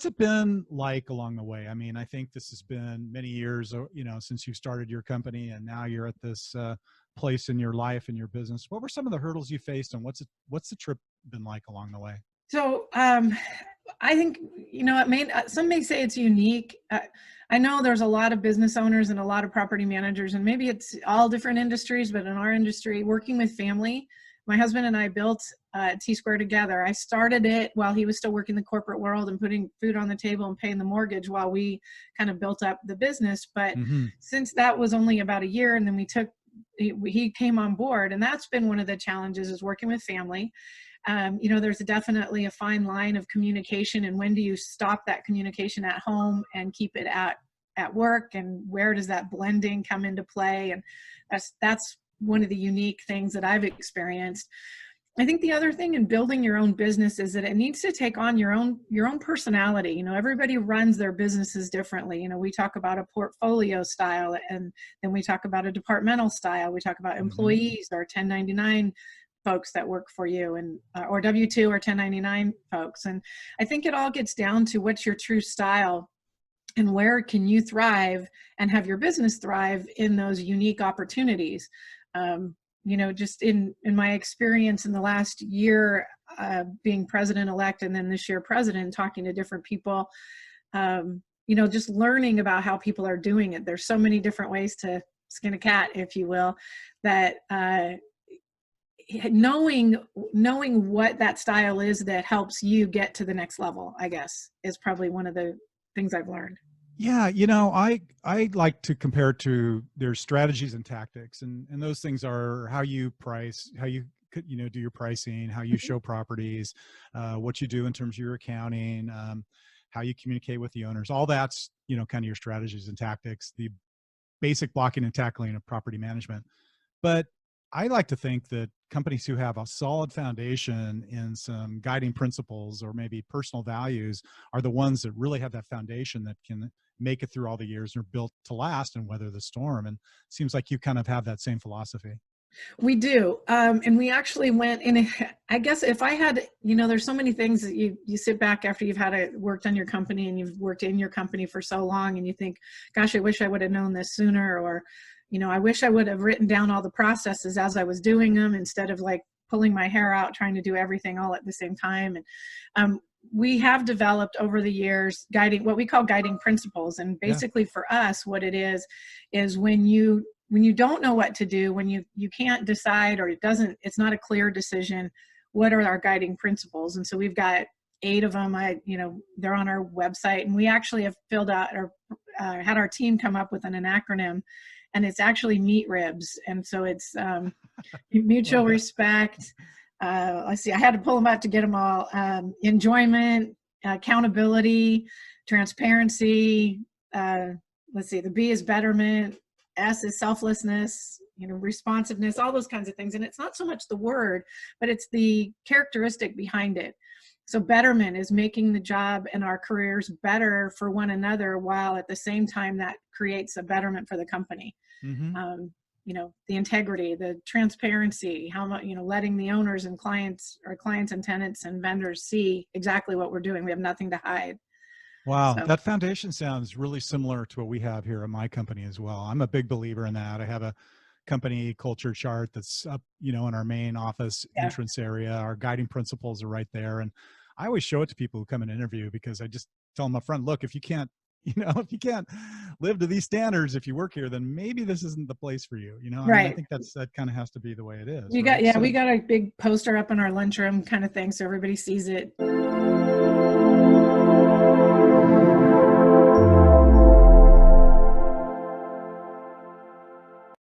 what's it been like along the way? I mean, I think this has been many years, since you started your company, and now you're at this place in your life and your business. What were some of the hurdles you faced, and what's the trip been like along the way? So I think, some may say it's unique. I know there's a lot of business owners and a lot of property managers, and maybe it's all different industries, but in our industry, working with family, my husband and I built T Square together. I started it while he was still working the corporate world and putting food on the table and paying the mortgage while we kind of built up the business. But Mm-hmm. since that was only about a year, and then he came on board, and that's been one of the challenges, is working with family. There's definitely a fine line of communication, and when do you stop that communication at home and keep it at work, and where does that blending come into play? And that's one of the unique things that I've experienced. I think the other thing in building your own business is that it needs to take on your own personality. Everybody runs their businesses differently. We talk about a portfolio style, and then we talk about a departmental style. We talk about employees or 1099 folks that work for you, and or W-2 or 1099 folks. And I think it all gets down to what's your true style, and where can you thrive and have your business thrive in those unique opportunities. Just in my experience in the last year, being president-elect, and then this year president, talking to different people, just learning about how people are doing it. There's so many different ways to skin a cat, if you will, that knowing what that style is that helps you get to the next level, I guess, is probably one of the things I've learned. Yeah, I like to compare it to their strategies and tactics, and those things are how you price, how you could, do your pricing, how you show properties, what you do in terms of your accounting, how you communicate with the owners. All that's, kind of your strategies and tactics, the basic blocking and tackling of property management. But I like to think that companies who have a solid foundation in some guiding principles or maybe personal values are the ones that really have that foundation that can make it through all the years and are built to last and weather the storm. And it seems like you kind of have that same philosophy. We do. And we actually went in, I guess if I had, there's so many things that you sit back after you've worked on your company, and you've worked in your company for so long, and you think, gosh, I wish I would have known this sooner, or I wish I would have written down all the processes as I was doing them, instead of like pulling my hair out trying to do everything all at the same time. And we have developed over the years what we call guiding principles. And basically for us, what it is when you don't know what to do, when you can't decide, or it's not a clear decision, what are our guiding principles? And so we've got 8 of them. They're on our website, and we actually have filled out or had our team come up with an acronym. And it's actually meat ribs. And so it's mutual respect. Let's see, I had to pull them up to get them all. Enjoyment, accountability, transparency. Let's see, the B is betterment. S is selflessness, responsiveness, all those kinds of things. And it's not so much the word, but it's the characteristic behind it. So betterment is making the job and our careers better for one another, while at the same time that creates a betterment for the company. Mm-hmm. The integrity, the transparency, how much, letting the owners and clients and tenants and vendors see exactly what we're doing. We have nothing to hide. Wow. So. That foundation sounds really similar to what we have here at my company as well. I'm a big believer in that. I have a company culture chart that's up, in our main office entrance area. Our guiding principles are right there. And I always show it to people who come and interview, because I just tell them up front, look, if you can't live to these standards, if you work here, then maybe this isn't the place for you. Right. I think that kind of has to be the way it is. We got a big poster up in our lunchroom kind of thing, so everybody sees it.